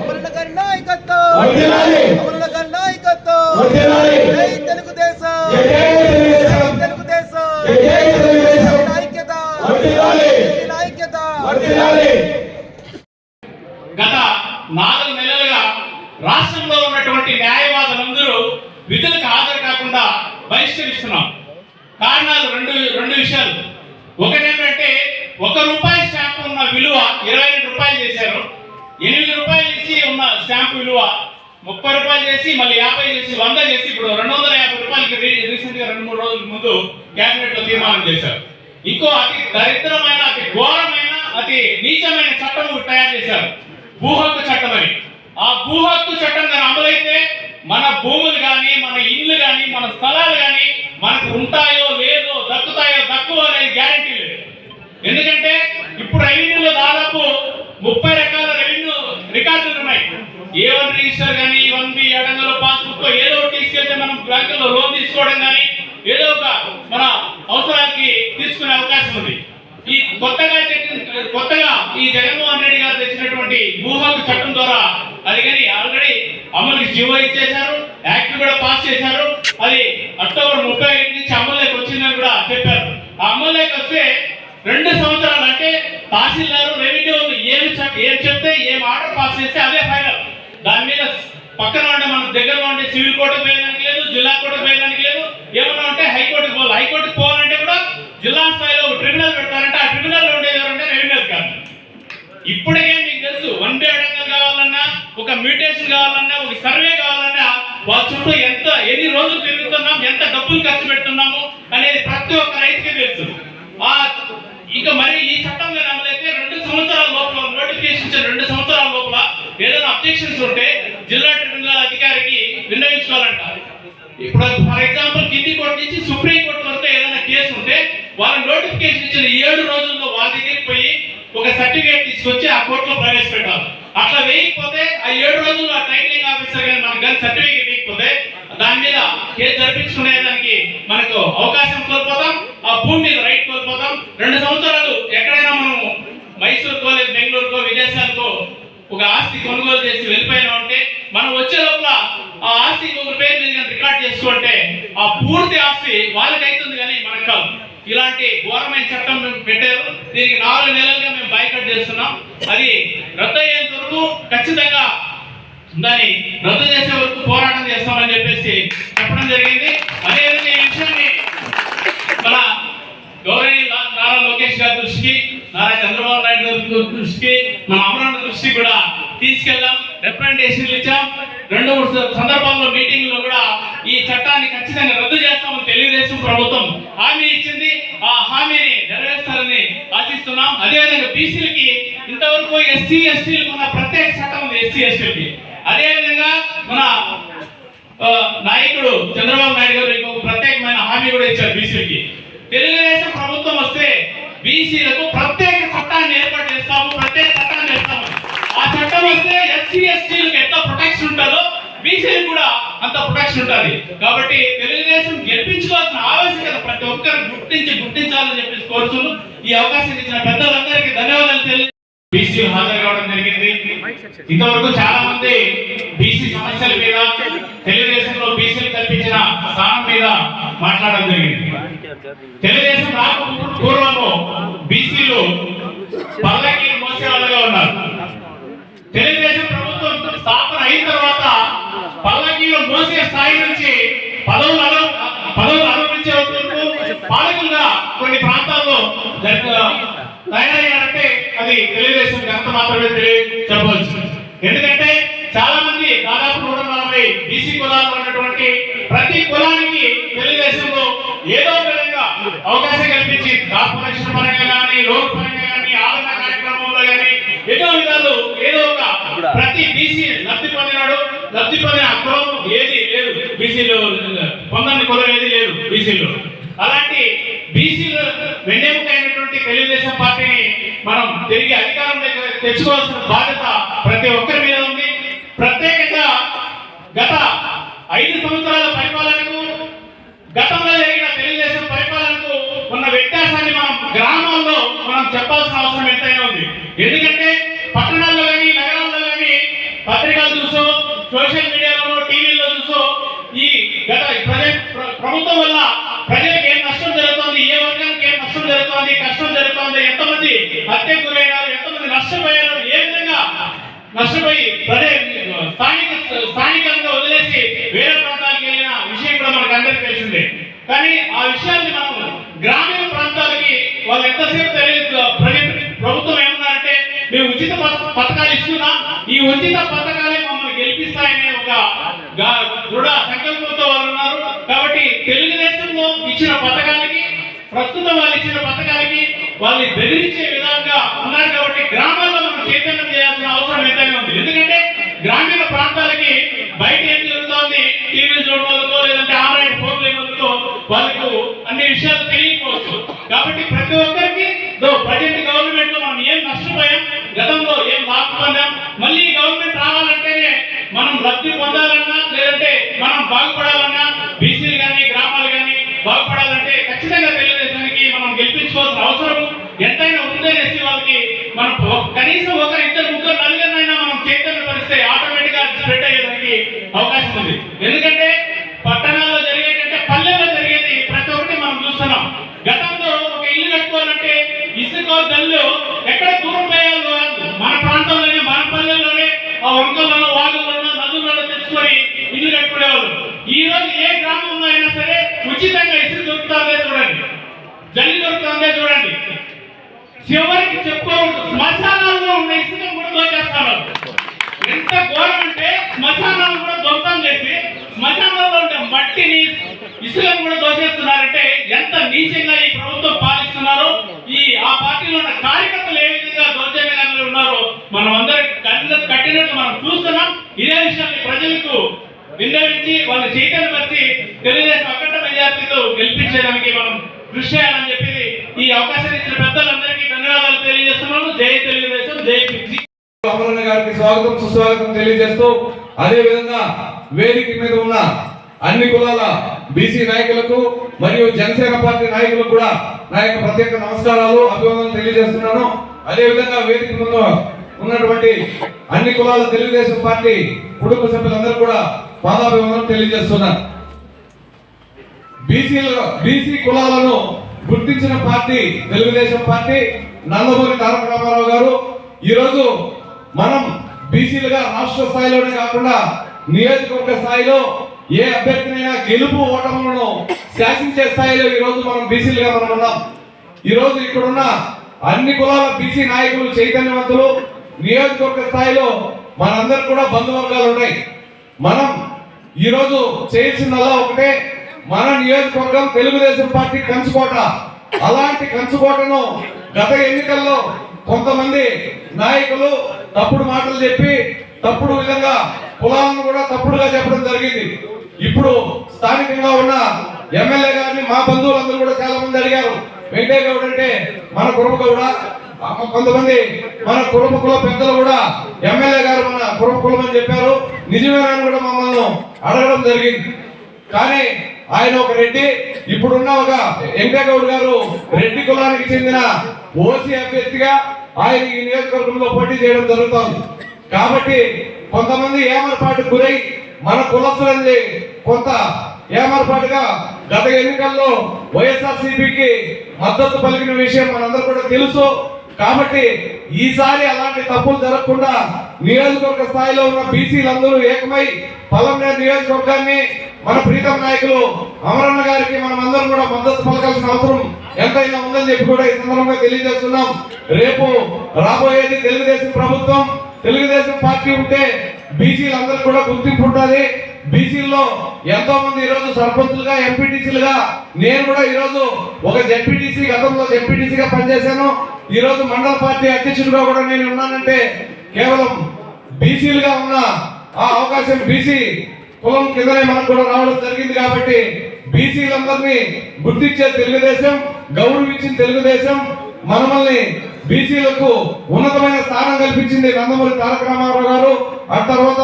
అమరుల గారి నాయకత్వం, అమరుల గారి నాయకత్వం, జై తెలుగుదేశం, జై తెలుగుదేశం, ఐక్యత, ఐక్యత. గత 4 నెలలుగా రాష్ట్రంలో ఉన్నటువంటి న్యాయవాదులందరూ విధులకు హాజరు కాకుండా బహిష్కరిస్తున్నాం. కారణాలు రెండు విషయాలు. ఒకటేంటంటే ₹1 స్టాంప్ ఉన్న విలువ ₹22 చేశారు. ₹8 నుంచి ఉన్న స్టాంప్ విలువ ₹30 చేసి మళ్ళీ 50 చేసి 100 చేసి ఇప్పుడు ₹250 రీసెంట్ గా 2-3 రోజుల ముందు కేబినెట్ లో తీర్మానం చేశారు. ఇంకో అతి దరిద్రమైన, అతి ఘోరమైన, అతి నీచమైన చట్టం తయారు చేశారు, భూ హక్కు చట్టం అని. ఆ భూ హక్కు చట్టం కానీ అమలైతే మన భూములు కానీ, మన ఇల్లు కానీ, మన స్థలాలు కానీ మనకు ఉంటాయో లేదో, దక్కుతాయో దక్కువ అనేది గ్యారంటీ లేదు. ఎందుకంటే ఇప్పుడు రెవెన్యూలో దాదాపు 30 రకాల రెవెన్యూ రికార్డులు ఉన్నాయి. A1 రిజిస్టర్ కానీ, 1B అడంగలో పాస్బుక్ ఏదో తీసుకెళ్తే మనం బ్యాంకులో లోన్ తీసుకోవడం కానీ ఏదో ఒక మన అవసరానికి తీసుకునే అవకాశం ఉంది. ఈ కొత్తగా ఈ జగన్మోహన్ రెడ్డి గారు తెచ్చినటువంటి భూ హక్కు చట్టం ద్వారా అది కానీ ఆల్రెడీ అమలుకి జీవో ఇచ్చేశారు, యాక్ట్ కూడా పాస్ చేశారు. అది అక్టోబర్ 31 నుంచి అమలులోకి వచ్చిందని కూడా చెప్పారు. ఆ అమలులోకి వస్తే 2 సంవత్సరాలు అంటే తహసీల్దారు రెవెన్యూ ఏం చెప్తే ఏం ఆర్డర్ పాస్ చేస్తే అదే ఫైనల్. దాని మీద పక్కన ఉండే మన దగ్గరలో ఉండే సివిల్ కోర్టుకు పోయడానికి లేదు, జిల్లా కోర్టుకు పోయడానికి లేదు. ఏమన్నా ఉంటే హైకోర్టుకు పోవాలి. హైకోర్టుకు పోవాలంటే కూడా జిల్లా స్థాయిలో ట్రిబ్యునల్ పెడతారంటే ఆ ట్రిబ్యునల్ ఉండేది ఎవరంటే రెవెన్యూ అధికారులు. ఇప్పటికే మీకు తెలుసు, 1B అడంగల్ కావాలన్నా, ఒక మ్యూటేషన్ కావాలన్నా, ఒక సర్వే కావాలన్నా వాళ్ళ చుట్టూ ఎన్ని రోజులు తిరుగుతున్నాం, ఎంత డబ్బులు ఖర్చు పెడుతున్నాము అనేది ప్రతి ఒక్క రైతుకి తెలుసు. ఇక మరి ఈ చట్టం మీద అమలైతే 2 సంవత్సరాల లోపల నోటిఫికేషన్ ఇచ్చిన 2 సంవత్సరాల లోపల ఏదైనా అబ్జెక్షన్స్ ఉంటే జిల్లా ట్రిబ్యునల్ అధికారికి విన్నవించుకోవాలంట. ఇప్పుడు ఫర్ ఎగ్జాంపుల్ కింది కోర్టు నుంచి సుప్రీం కోర్టు వరకు ఏదైనా కేసు ఉంటే వాళ్ళ నోటిఫికేషన్ ఇచ్చిన 7 రోజుల్లో వాళ్ళ దగ్గరికి పోయి ఒక సర్టిఫికేట్ తీసుకొచ్చి ఆ కోర్టులో ప్రవేశపెట్టాలి. అట్లా వేయకపోతే ఆ 7 రోజుల్లో ఆ టైటిలింగ్ ఆఫీసర్ కానీ మనకు కానీ సర్టిఫికేట్ ఇవ్వకపోతే దాని మీద కేసు జరిపించుకునేదానికి మనకు అవకాశం కోల్పోతాం, ఆ భూమి మీద రైట్ కోల్పోతాం. 2 సంవత్సరాలు ఎక్కడైనా మనం మైసూరుకో లేదా బెంగళూరుకో విదేశాలకో ఒక ఆస్తి కొనుగోలు చేసి వెళ్ళిపోయినా ఉంటే మనం వచ్చే లోపల ఆ ఆస్తి ఒక పేరు మీద రికార్డ్ చేసుకుంటే ఆ పూర్తి ఆస్తి వాళ్ళకి అవుతుంది కానీ మనకు కాదు. ఇలాంటి ఘోరమైన చట్టం పెట్టారు. దీనికి 4 నెలలుగా మేము బాయ్కాట్ చేస్తున్నాం. అది రద్దు అయ్యేంత వరకు ఖచ్చితంగా దాన్ని రద్దు చేసే వరకు పోరాటం చేస్తామని చెప్పేసి చెప్పడం జరిగింది. అదేవిధంగా ఈ విషయాన్ని మన గౌరవనీయ నారా లోకేష్ గారి దృష్టికి, నారా చంద్రబాబు నాయుడు గారి దృష్టికి, మన అమరావతి దృష్టికి కూడా తీసుకెళ్ళాం. రిప్రజెంటేషన్లు ఇచ్చాం. 2-3 సందర్భాల్లో మీటింగ్లో కూడా ఈ చట్టాన్ని ఖచ్చితంగా రద్దు చేస్తామని తెలుగుదేశం ప్రభుత్వం హామీ ఇచ్చింది. ఆ హామీని నెరవేర్చాలని ఆశిస్తున్నాం. అదేవిధంగా బీసీలకి ఇంతవరకు ఎస్సీ ఎస్టీలకు ఉన్న ప్రత్యేక చట్టం ఉంది. ఎస్సీ ఎస్టీలకి అదేవిధంగా మన నాయకుడు చంద్రబాబు నాయుడు గారు ఇంకొక ప్రత్యేకమైన హామీ కూడా ఇచ్చారు బీసీలకి. తెలుగుదేశం ప్రభుత్వం వస్తే బీసీలకు ప్రత్యేక చట్టాన్ని ఏర్పాటు చేస్తాము, ప్రత్యేక చట్టాన్ని చేస్తాము. ఆ చట్టం వస్తే ఎస్సీ ఎస్టీలకు ఎంత ప్రొటెక్షన్ ఉంటుందో బీసీలకు కూడా అంత ప్రొటెక్షన్ ఉంటుంది. కాబట్టి తెలుగుదేశం గెలిపించుకోవాల్సిన ఆవశ్యకత ప్రతి ఒక్కరు గుర్తించాలని చెప్పేసి కోరుతున్నాను. ఈ అవకాశం ఇచ్చిన పెద్దలందరికీ ధన్యవాదాలు తెలియజేస్తున్నాను. బీసీలు హాజరు కావడం జరిగింది. ఇంతవరకు చాలా మంది బీసీ సమస్యల మీద, తెలుగుదేశంలో బీసీలు కల్పించిన స్థానం మీద మాట్లాడడం జరిగింది. తెలుగుదేశం పూర్వము బీసీలు పల్లకీలు మోసే వాళ్ళగా ఉన్నారు. తెలుగుదేశం ప్రభుత్వం స్థాపన అయిన తర్వాత పల్లకీలు మోసే స్థాయి నుంచి పదవులు అనుభవించే వరకు పాలకులుగా కొన్ని ప్రాంతాల్లో తయారయ్యారంటే అది తెలుగుదేశం ఘనత మాత్రమే చెప్పవచ్చు. ఎందుకంటే చాలా మంది దాదాపు 140 బీసీ కులాలు ఉన్నటువంటి ప్రతి కులానికి తెలుగుదేశంలో ఏదో విధంగా అవకాశం కల్పించి కార్పొరేషన్ పరంగా కానీ, లోన్ పరంగా కానీ, ఆదరణ కార్యక్రమంలో కానీ ఎన్నో విధాలు ఏదో ఒక ప్రతి బీసీ లబ్ధి పొందిన కులం ఏది లేదు. బీసీలు పొందని కులం ఏది లేదు బీసీలు. అలాంటి బీసీలు వెన్నెముకైనటువంటి తెలుగుదేశం పార్టీని మనం తిరిగి అధికారంలోకి తెచ్చుకోవాల్సిన బాధ్యత ప్రతి ఒక్కరి మీద ఉంది. ప్రత్యేకంగా గత 5 సంవత్సరాల పరిపాలనకు, గతంలో జరిగిన తెలుగుదేశం పరిపాలనకు ఉన్న వ్యత్యాసాన్ని గ్రామాల్లో మనం చెప్పాల్సిన అవసరం ఎంతైనా ఉంది. ఎందుకంటే పట్టణాల్లో కానీ, నగరాల్లో కానీ పత్రికలు చూసో సోషల్ మీడియాలో టీవీలో చూసో ఈ గత ప్రభుత్వం వల్ల ప్రజలకు ఏం నష్టం జరుగుతోంది, ఏ వర్గానికి ఏం నష్టం జరుగుతోంది, కష్టం జరుగుతోంది, ఎంతమంది హత్యకు గురైనారు, ఎంతమంది నష్టపోయారు, ఏ విధంగా నష్టపోయి స్థానికంగా వదిలేసి వేరే ప్రాంతాలకు వెళ్ళిన విషయం కూడా మనకు అందరికీ తెలిసిందే. కానీ ఆ విషయాన్ని మనం గ్రామీణ ప్రాంతాలకి వాళ్ళు ఎంతసేపు తెలియదు. ప్రభుత్వం ఏమన్నారంటే మేము ఉచిత పథకాలు ఇస్తున్నాం, ఈ ఉచిత పథకాలే మమ్మల్ని గెలిపిస్తాయనే ఒక దృఢ సంకల్పంతో వాళ్ళు ఉన్నారు. కాబట్టి తెలుగుదేశంలో ఇచ్చిన పథకాలకి ప్రస్తుతం వాళ్ళు ఇచ్చిన పథకాలకి వాళ్ళని బెదిరించే విధంగా ఉన్నారు. కాబట్టి గ్రామాల్లో మనం చైతన్యం చేయాల్సిన అవసరం ఎంతైనా ఉంది. ఎందుకంటే గ్రామీణ ప్రాంతాలకి బయట ఏం జరుగుతోంది టీవీలు చూడడం వాళ్ళకో లేదంటే ఆన్లైన్ ఫోన్లు ఏమో వాళ్ళకు అన్ని విషయాలు తెలియకపోవచ్చు. కాబట్టి ప్రతి ఒక్కరికి ప్రజెంట్ గవర్నమెంట్ లో మనం ఏం నష్టపోయాం, గతంలో ఏం లాభం పొందాం, మళ్ళీ గవర్నమెంట్ రావాలంటేనే మనం లబ్ధి పొందాలన్నా లేదంటే మనం బాగుపడాలన్నా బీసీలు కానీ గ్రామాలు కానీ బాగుపడాలంటే ఖచ్చితంగా తెలుగుదేశానికి మనం గెలిపించుకోవాల్సిన అవసరం ఎంతైనా ఉందనేసి వాళ్ళకి మనం కనీసం ఒకరు ఇద్దరు ముగ్గురు నలుగురినైనా మనం చైతన్య పరిస్తే ఆటోమేటిక్ గా స్ప్రెడ్ అయ్యేదానికి అవకాశం ఉంది. ఎందుకంటే పట్టణాల్లో జరిగేటంటే పల్లెల్లో జరిగేది ప్రతి ఒక్కటి మనం చూస్తున్నాం. గతంలో ఒక ఇల్లు కట్టుకోవాలంటే ఇసుక జల్లు ఎక్కడ దూరం పోయాలో మన ప్రాంతంలోనే మన పల్లెల్లోనే ఆ వంకల్లోనో వాగుల్లోనో నదుల్లోనో తెచ్చుకొని ఇల్లు కట్టుకునేవాళ్ళు. ఈ రోజు ఏ గ్రామంలో అయినా సరే ఉచితంగా ఇసుక దొరుకుతుందే చూడండి, జల్లి దొరుకుతుందే చూడండి. చివరికి చెప్పుకోవద్దు, శ్మశానాల్లో ఉన్న ఇసుక కూడా దోచేస్తారు. ఎంత ఘోరం అంటే శ్మశానాలు కూడా దొంగతం చేసి శ్మశానాల్లో ఉండే మట్టిని ఇసుకను కూడా దోచేస్తున్నారంటే ఎంత నీచంగా ఈ ప్రభుత్వం పాలిస్తున్నారో, ఆ పార్టీలో ఉన్న కార్యకర్తలు ఏ విధంగా దౌర్జన్యంగా ఉన్నారో మనం అందరం కట్టినట్టు మనం చూస్తున్నాం. ఇదే విషయాన్ని ప్రజలకు విన్నవించి వాళ్ళని చైతన్యపరిచి తెలుగుదేశం అఖండ మెజార్టీతో గెలిపించడానికి మనం కృషి చేయాలని చెప్పి ఈ అవకాశం ఇచ్చిన పెద్దలందరికీ ధన్యవాదాలు తెలియజేస్తున్నాను. జై తెలుగుదేశం, జై పిచ్చి. అమరన్న గారికి స్వాగతం సుస్వాగతం తెలియజేస్తూ, అదే విధంగా వేదిక మీద ఉన్న అన్ని కులాల బీసీ నాయకులకు మరియు జనసేన పార్టీ నాయకులకు కూడా నా యొక్క ప్రత్యేక నమస్కారాలు అభివందనలు తెలియజేస్తున్నాను. అదే విధంగా వేదిక ముందు ఉన్నటువంటి అన్ని కులాల తెలుగుదేశం పార్టీ కుటుంబ సభ్యులందరూ కూడా పాదాభివందనలు తెలియజేస్తున్నారు. బీసీ కులాలను గుర్తించిన పార్టీ తెలుగుదేశం పార్టీ. నందమూరి తారక రామారావు గారు ఈరోజు మనం బీసీలుగా రాష్ట్ర స్థాయిలోనే కాకుండా నియోజకవర్గ స్థాయిలో ఏ అభ్యర్థినైనా గెలుపు ఓటములను శాసించే స్థాయిలో ఈ రోజు మనం బీసీలుగా మనం ఉన్నాం. ఈ రోజు ఇక్కడున్న అన్ని కులాల బీసీ నాయకులు చైతన్యవంతులు. నియోజకవర్గ స్థాయిలో మనందరికి కూడా బంధువర్గాలు ఉన్నాయి. మనం ఈ రోజు చేయాల్సిందల్లా ఒకటే, మన నియోజకవర్గం తెలుగుదేశం పార్టీ కంచుకోట. అలాంటి కంచుకోటను గత ఎన్నికల్లో కొంతమంది నాయకులు తప్పుడు మాటలు చెప్పి తప్పుడు విధంగా కులాలను కూడా తప్పుడుగా చెప్పడం జరిగింది. ఇప్పుడు స్థానికంగా ఉన్న ఎమ్మెల్యే గారిని మా బంధువులందరూ కూడా చాలా మంది అడిగారు, వెంకయ్య గౌడ్ అంటే మన కురుబగౌడ, కొంతమంది మన కురుబకుల పెద్దలు కూడా ఎమ్మెల్యే గారు మన కురుబకులం అని చెప్పారు. నిజమేనని కూడా మమ్మల్ని అడగడం జరిగింది. కానీ ఆయన ఒక రెడ్డి, ఇప్పుడున్న ఒక వెంకయ్య గౌడ్ గారు రెడ్డి కులానికి చెందిన ఓసీ అభ్యర్థిగా ఆయన ఈ నియోజకవర్గంలో పోటీ చేయడం జరుగుతుంది. కాబట్టి కొంతమంది ఏమరపాటుకు గురై మన కులస్తులని కొంత ఏమరపాటుగా గత ఎన్నికల్లో వైఎస్ఆర్సీపీకి మద్దతు పలికిన విషయం మనందరూ కూడా తెలుసు. కాబట్టి ఈసారి అలాంటి తప్పులు జరగకుండా నియోజకవర్గ స్థాయిలో ఉన్న బీసీలందరూ ఏకమై పలంనేరు నియోజకవర్గాన్ని మన ప్రీతం నాయకులు అమరన్న గారికి మనం అందరం కూడా మద్దతు పలకాల్సిన అవసరం ఎంతైనా ఉందని చెప్పి కూడా ఈ సందర్భంగా తెలియజేస్తున్నాం. రేపు రాబోయేది తెలుగుదేశం ప్రభుత్వం, తెలుగుదేశం పార్టీ ఉంటే బీసీలందరూ కూడా గుర్తింపు ఉంటుంది. బీసీల్లో ఎంతో మంది ఈరోజు సర్పంచులుగా ఎంపీటీసీలుగా, నేను కూడా ఈరోజు ఒక జెడ్పీటీసీ గతంలో జెడ్పీటీసీగా పనిచేశాను. ఈరోజు మండల పార్టీ అధ్యక్షుడిగా కూడా నేను ఉన్నానంటే కేవలం బీసీలుగా ఉన్న ఆ అవకాశం బీసీ కులం కిందనే మనకు కూడా రావడం జరిగింది. కాబట్టి బీసీలందరినీ గుర్తించే తెలుగుదేశం, గౌరవించిన తెలుగుదేశం, మనల్ని బీసీలకు ఉన్నతమైన స్థానం కల్పించింది నందమూరి తారక రామారావు గారు, ఆ తర్వాత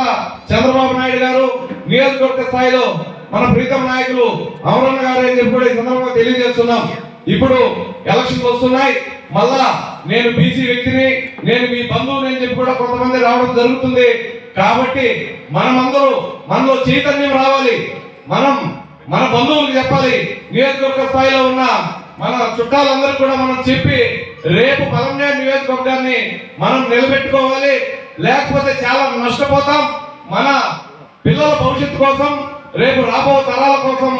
చంద్రబాబు నాయుడు గారు, నియోజకవర్గ స్థాయిలో మన ప్రీతం నాయకులు అమరన్న గారు అని చెప్పి కూడా ఈ సందర్భంగా తెలియజేస్తున్నాం. ఇప్పుడు ఎలక్షన్లు వస్తున్నాయి, మళ్ళా నేను బీసీ వ్యక్తిని, నేను మీ బంధువుని అని చెప్పి కూడా కొంతమంది రావడం జరుగుతుంది. కాబట్టి మనలో చైతన్యం రావాలి. మన బంధువులకు చెప్పాలి, నియోజకవర్గ స్థాయిలో ఉన్న మన చుట్టాలందరూ కూడా మనం చెప్పి రేపు పలమనేరు నియోజకవర్గాన్ని మనం నిలబెట్టుకోవాలి. లేకపోతే చాలా నష్టపోతాం. మన పిల్లల భవిష్యత్తు కోసం, రేపు రాబో తరాల కోసం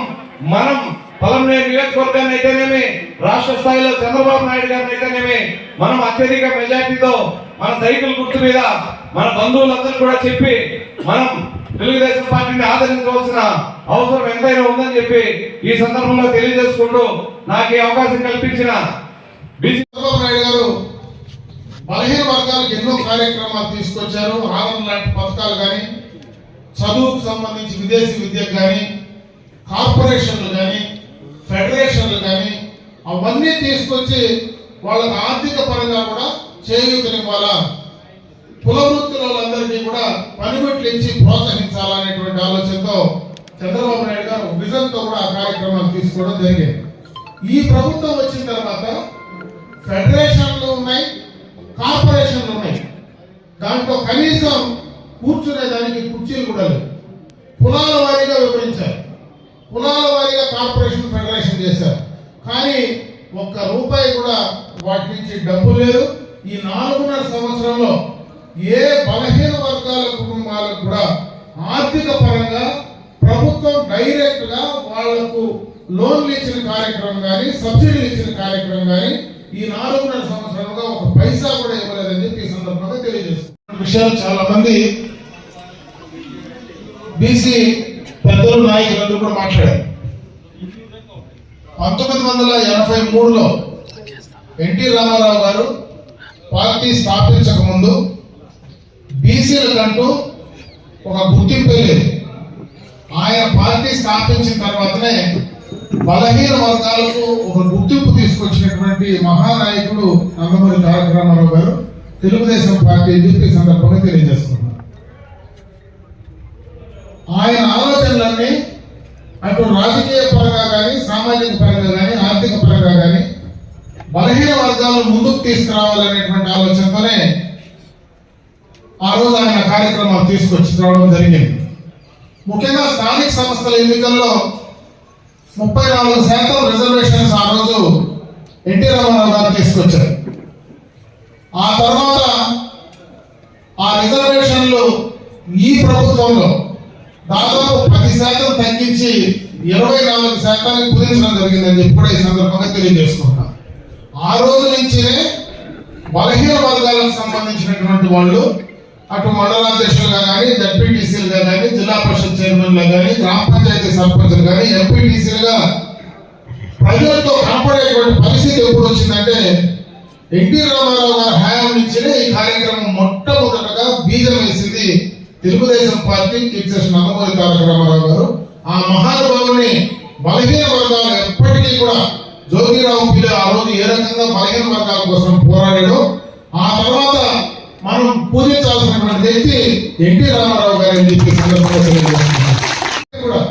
మనం పలమనేరు నియోజకవర్గాన్ని అయితేనేమి, రాష్ట్ర స్థాయిలో చంద్రబాబు నాయుడు గారిని అయితేనేమి మనం అత్యధిక మెజార్టీతో మన సైకిల్ గుర్తు మీద మన బంధువులందరూ కూడా చెప్పి మనం తెలుగుదేశం పార్టీని ఆదరించవలసిన అవసరం ఎంతైనా ఉందని చెప్పి ఈ సందర్భంలో తెలియజేసుకుంటూ నాకు ఈ అవకాశం కల్పించిన చంద్రబాబు నాయుడు గారు బలహీన వర్గాలకు ఎన్నో కార్యక్రమాలు తీసుకొచ్చారు. ఆదరణ లాంటి పథకాలు కానీ, చదువుకు సంబంధించి విదేశీ విద్యకు కానీ, కార్పొరేషన్లు కానీ, ఫెడరేషన్లు కానీ అవన్నీ తీసుకొచ్చి వాళ్ళకి ఆర్థిక పరంగా కూడా చేయూతనివ్వాలా, కుల వృత్తులందరికీ కూడా పనిముట్లు ఇచ్చి ప్రోత్సహించాలనేటువంటి ఆలోచనతో చంద్రబాబు నాయుడు గారు విజన్తో కూడా ఆ కార్యక్రమాలు తీసుకోవడం జరిగింది. ఈ ప్రభుత్వం వచ్చిన తర్వాత ఫెడరేషన్లు ఉన్నాయి, కార్పొరేషన్లు ఉన్నాయి. దాంట్లో కనీసం కూర్చునేదానికి కుర్చీలు కూడా లేవు. కులాల వారీగా వివరించారు, కులాల వారీగా కార్పొరేషన్ ఫెడరేషన్ చేశారు. కానీ ఒక్క రూపాయి కూడా వాటి నుంచి డబ్బు లేదు. ఈ 4.5 సంవత్సరంలో ఏ బలహీన వర్గాల కుటుంబాలకు కూడా ఆర్థిక పరంగా ప్రభుత్వం డైరెక్ట్ గా వాళ్లకు లోన్లు ఇచ్చిన కార్యక్రమం కానీ, సబ్సిడీలు ఇచ్చిన కార్యక్రమం కానీ ఈ 4.5 సంవత్సరాలుగా ఒక పైసా కూడా ఇవ్వలేదని చెప్పి ఈ సందర్భంగా తెలియజేస్తున్నారు. విషయాలు చాలా మంది బీసీ పెద్దలు, నాయకులందరూ కూడా మాట్లాడారు. 1983లో ఎన్టీ రామారావు గారు పార్టీ స్థాపించక ముందు బీసీలకంటూ ఒక గుర్తింపు లేదు. ఆయన పార్టీ స్థాపించిన తర్వాతనే బలహీన వర్గాలకు ఒక గుర్తింపు తీసుకొచ్చినటువంటి మహానాయకుడు నందమూరి తారక రామారావు గారు తెలుగుదేశం పార్టీ చెప్పి సందర్భంగా తెలియజేస్తున్నారు. ఆయన ఆలోచనలన్నీ అటు రాజకీయ పరంగా కానీ, సామాజిక పరంగా కానీ, ఆర్థిక పరంగా కానీ బలహీన వర్గాలను ముందుకు తీసుకురావాలనేటువంటి ఆలోచనతోనే ఆ రోజు ఆయన కార్యక్రమాలు తీసుకొచ్చి రావడం జరిగింది. ముఖ్యంగా స్థానిక సంస్థల ఎన్నికల్లో 34% రిజర్వేషన్స్ ఆ రోజు ఎన్టీ రామారావు గారు తీసుకొచ్చారు. ఆ తర్వాత ఆ రిజర్వేషన్లు ఈ ప్రభుత్వంలో దాదాపు 10% తగ్గించి 24% కుదించడం జరిగిందని చెప్పి కూడా ఈ సందర్భంగా తెలియజేసుకుంటాం. ఆ రోజు నుంచినే బలహీన వర్గాలకు సంబంధించినటువంటి వాళ్ళు అటు మండలాధ్యక్షులుగా కానీ, జడ్పీటీసీలుగా కానీ, జిల్లా పరిషత్ చైర్మన్లుగా కానీ, గ్రామ పంచాయతీ సర్పంచులు కానీ, ఎంపీటీసీలుగా ప్రజలతో కనపడేటువంటి పరిస్థితి ఎప్పుడు వచ్చిందంటే ఎన్టీ రామారావు గారి హయాం నుంచినే ఈ కార్యక్రమం మొట్టమొదటగా బీజం వేసింది Telugu Desam party chief justice Nandamuri Taraka Rama Rao గారు. ఆ మహానుభావుని బలహీన వర్గాలు ఎప్పటికీ కూడా జోగిరావు పిల్ల ఆ రోజు ఏ రకంగా బలహీన వర్గాల కోసం పోరాడాడో ఆ తర్వాత మనం పూజించాల్సినటువంటి వ్యక్తి ఎన్టీ రామారావు గారు అని చెప్పి సందర్భంగా తెలియజేస్తున్నారు.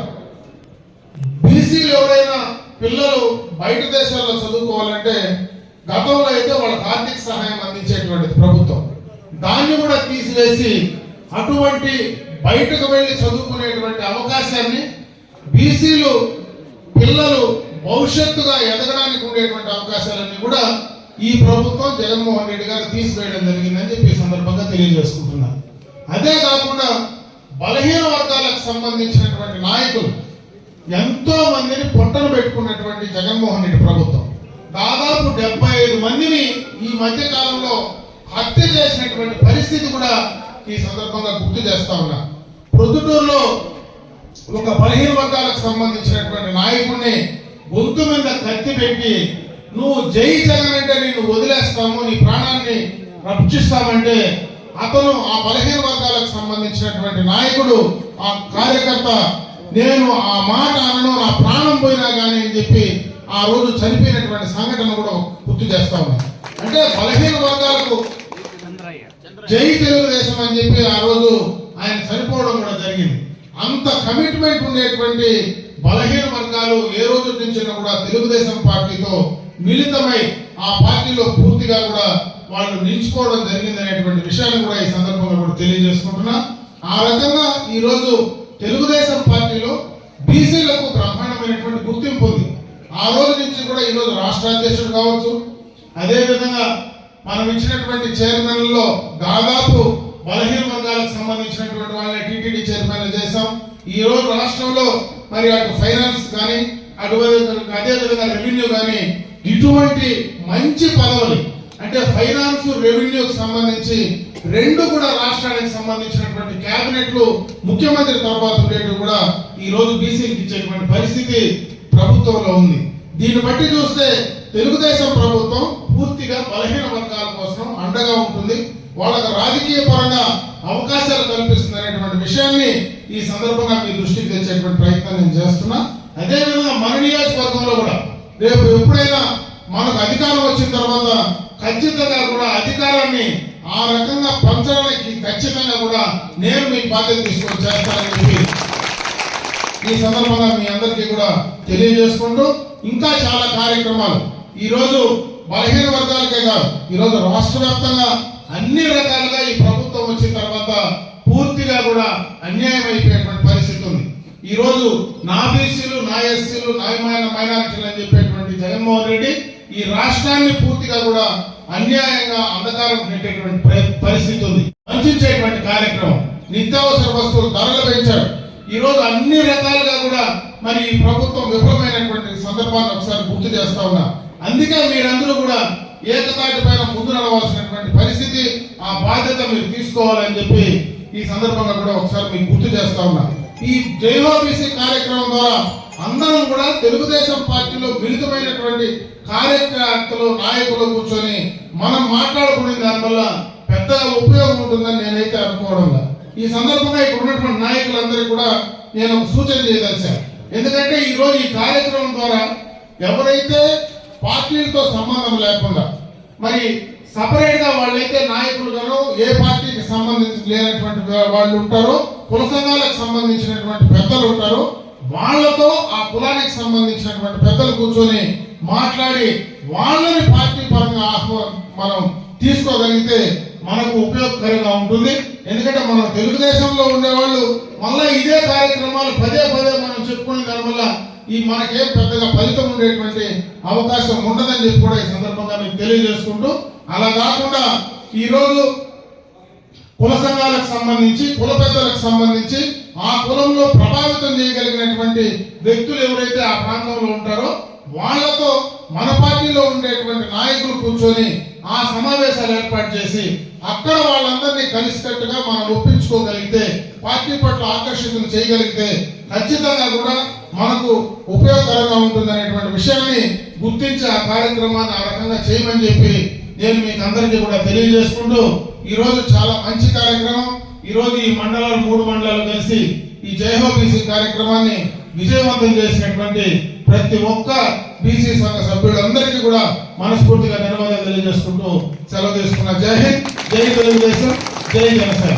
బీసీలు ఎవరైనా పిల్లలు బయట దేశాల్లో చదువుకోవాలంటే గతంలో అయితే వాళ్ళకి ఆర్థిక సహాయం అందించేటువంటి ప్రభుత్వం దాన్ని కూడా తీసివేసి అటువంటి బయటకు వెళ్ళి చదువుకునేటువంటి అవకాశాన్ని బీసీలు పిల్లలు భవిష్యత్తుగా ఎదగడానికి ఉండేటువంటి అవకాశాలన్నీ కూడా ఈ ప్రభుత్వం జగన్మోహన్ రెడ్డి గారు తీసివేయడం జరిగిందని చెప్పి సందర్భంగా తెలియజేసుకుంటున్నారు. అదే కాకుండా బలహీన వర్గాలకు సంబంధించినటువంటి నాయకులు ఎంతో మందిని పొట్టను పెట్టుకున్నటువంటి జగన్మోహన్ రెడ్డి ప్రభుత్వం దాదాపు 75 మందిని ఈ మధ్య కాలంలో హత్య చేసినటువంటి పరిస్థితి కూడా ఈ సందర్భంగా గుర్తు చేస్తా ఉన్నా. ప్రొద్దుటూరులో ఒక బలహీన వర్గాలకు సంబంధించినటువంటి నాయకుడిని గొంతు మీద కత్తి పెట్టి నువ్వు జై జగన్ అంటే నిన్ను వదిలేస్తాము, నీ ప్రాణాన్ని రక్షిస్తామంటే అతను ఆ బలహీన వర్గాలకు సంబంధించినటువంటి నాయకుడు ఆ కార్యకర్త నేను ఆ మాట అనను, నా ప్రాణం పోయినా కానీ అని చెప్పి ఆ రోజు చనిపోయినటువంటి సంఘటన కూడా గుర్తు చేస్తా ఉన్నా. అంటే బలహీన వర్గాలకు జై తెలుగుదేశం అని చెప్పి ఆ రోజు ఆయన చనిపోవడం కూడా జరిగింది. అంత కమిట్మెంట్ ఉండేటువంటి బలహీన వర్గాలు ఏ రోజు నుంచి కూడా తెలుగుదేశం పార్టీతో మిళితమై ఆ పార్టీలో పూర్తిగా కూడా వాళ్ళు నిలుచుకోవడం జరిగింది అనేటువంటి విషయాన్ని కూడా ఈ సందర్భంగా కూడా తెలియజేసుకుంటున్నా. ఆ రకంగా ఈరోజు తెలుగుదేశం పార్టీలో బీసీలకు బ్రహ్మాండమైనటువంటి గుర్తింపు ఉంది. ఆ రోజు నుంచి కూడా ఈరోజు రాష్ట్ర అధ్యక్షుడు కావచ్చు, అదేవిధంగా మనం ఇచ్చినటువంటి చైర్మన్లలో దాదాపు బలహీన వర్గాలకు సంబంధించినటువంటి వాళ్ళని టీటీడీ చైర్మన్ చేశాం. ఈ రోజు రాష్ట్రంలో మరి అటు ఫైనాన్స్ కానీ అదేవిధంగా రెవెన్యూ కానీ ఇటువంటి మంచి పదవులు అంటే ఫైనాన్స్ రెవెన్యూకి సంబంధించి రెండు కూడా రాష్ట్రానికి సంబంధించినటువంటి క్యాబినెట్లు ముఖ్యమంత్రి తర్వాత ఉండేవి కూడా ఈ రోజు బీసీకి ఇచ్చేటువంటి పరిస్థితి ప్రభుత్వంలో ఉంది. దీన్ని బట్టి చూస్తే తెలుగుదేశం ప్రభుత్వం పూర్తిగా బలహీన వర్గాల కోసం అండగా ఉంటుంది, వాళ్ళకు రాజకీయ పరంగా అవకాశాలు కల్పిస్తుంది అనేటువంటి విషయాన్ని ఈ సందర్భంగా మీ దృష్టికి తెచ్చేటువంటి ప్రయత్నం నేను చేస్తున్నా. అదేవిధంగా మన నియోజకవర్గంలో కూడా రేపు ఎప్పుడైనా మనకు అధికారం వచ్చిన తర్వాత ఖచ్చితంగా కూడా అధికారాన్ని ఆ రకంగా పంచడానికి ఖచ్చితంగా కూడా నేను మీ బాధ్యత తీసుకొని చేస్తానని చెప్పి ఈ సందర్భంగా మీ అందరికీ కూడా తెలియజేసుకుంటూ ఇంకా చాలా కార్యక్రమాలు ఈరోజు బలహీన వర్గాలకే కాదు ఈరోజు రాష్ట్ర వ్యాప్తంగా అన్ని రకాలుగా ఈ ప్రభుత్వం వచ్చిన తర్వాత పూర్తిగా కూడా అన్యాయం అయిపోయేటువంటి పరిస్థితి ఉంది. ఈ రోజు నా బీసీలు, నా ఎస్సీలు, నా మైనారిటీలు అని చెప్పేటువంటి జగన్మోహన్ రెడ్డి ఈ రాష్ట్రాన్ని పూర్తిగా కూడా అన్యాయంగా అంధకారం పెట్టేటువంటి పరిస్థితి ఉంది. వంచేటువంటి కార్యక్రమం, నిత్యావసర వస్తువులు ధరలు పెంచారు. ఈ రోజు అన్ని రకాలుగా కూడా మరి ఈ ప్రభుత్వం విఫలమైనటువంటి సందర్భాన్ని ఒకసారి గుర్తు చేస్తా ఉన్నా. అందుకే మీరందరూ కూడా ఏకతాటి పైన ముందు నడవాల్సినటువంటి పరిస్థితి, ఆ బాధ్యత మీరు తీసుకోవాలని చెప్పి ఈ సందర్భంగా కూడా ఒకసారి మీకు గుర్తు చేస్తా ఉన్నా. ఈ జైహోబీసీ కార్యక్రమం ద్వారా అందరం కూడా తెలుగుదేశం పార్టీలో మిళితమైనటువంటి కార్యకర్తలు, నాయకులు కూర్చొని మనం మాట్లాడుకునే దానివల్ల పెద్దగా ఉపయోగం ఉంటుందని నేనైతే అనుకోవడం లేదు. ఈ సందర్భంగా ఇక్కడ ఉన్నటువంటి నాయకులందరికీ కూడా నేను సూచన చేయదలిచాను. ఎందుకంటే ఈ రోజు ఈ కార్యక్రమం ద్వారా ఎవరైతే పార్టీలతో సంబంధం లేకుండా మరి సపరేట్ గా వాళ్ళైతే నాయకులుగాను ఏ పార్టీకి సంబంధించి లేనటువంటి వాళ్ళు ఉంటారో, కుల సంఘాలకు సంబంధించినటువంటి పెద్దలు ఉంటారో, వాళ్ళతో ఆ కులానికి సంబంధించినటువంటి పెద్దలు కూర్చొని మాట్లాడి వాళ్ళని పార్టీ పరంగా మనం తీసుకోగలిగితే మనకు ఉపయోగకరంగా ఉంటుంది. ఎందుకంటే మనం తెలుగుదేశంలో ఉండేవాళ్ళు మళ్ళీ ఇదే కార్యక్రమాలు పదే పదే మనం చెప్పుకునే దానివల్ల ఈ మనకేం పెద్దగా ఫలితం ఉండేటువంటి అవకాశం ఉండదని చెప్పి కూడా ఈ సందర్భంగా మీకు తెలియజేసుకుంటూ, అలా కాకుండా ఈరోజు కుల సంఘాలకు సంబంధించి, కుల పెద్దలకు సంబంధించి ఆ కులంలో ప్రభావితం చేయగలిగినటువంటి వ్యక్తులు ఎవరైతే ఆ ప్రాంతంలో ఉంటారో వాళ్లతో మన పార్టీలో ఉండేటువంటి నాయకులు కూర్చొని ఆ సమావేశాలు ఏర్పాటు చేసి అక్కడ వాళ్ళందరినీ కలిసికట్టుగా మనం ఒప్పించుకోగలిగితే, పార్టీ పట్ల ఆకర్షితులు చేయగలిగితే ఖచ్చితంగా కూడా మనకు ఉపయోగకరంగా ఉంటుందనేటువంటి విషయాన్ని గుర్తించి ఆ కార్యక్రమాన్ని ఆ రకంగా చేయమని చెప్పి నేను మీకు అందరికీ కూడా తెలియజేసుకుంటూ, ఈ రోజు చాలా మంచి కార్యక్రమం. ఈ రోజు ఈ మండలాలు 3 మండలాలు కలిసి ఈ జైహోబీసీ కార్యక్రమాన్ని విజయవంతం చేసినటువంటి ప్రతి ఒక్క బీసీ సంఘ సభ్యులందరికీ కూడా మనస్ఫూర్తిగా ధన్యవాదాలు తెలియజేసుకుంటూ సెలవు తీసుకున్నా. జై హింద్, జై తెలుగుదేశం, జై జనసేన.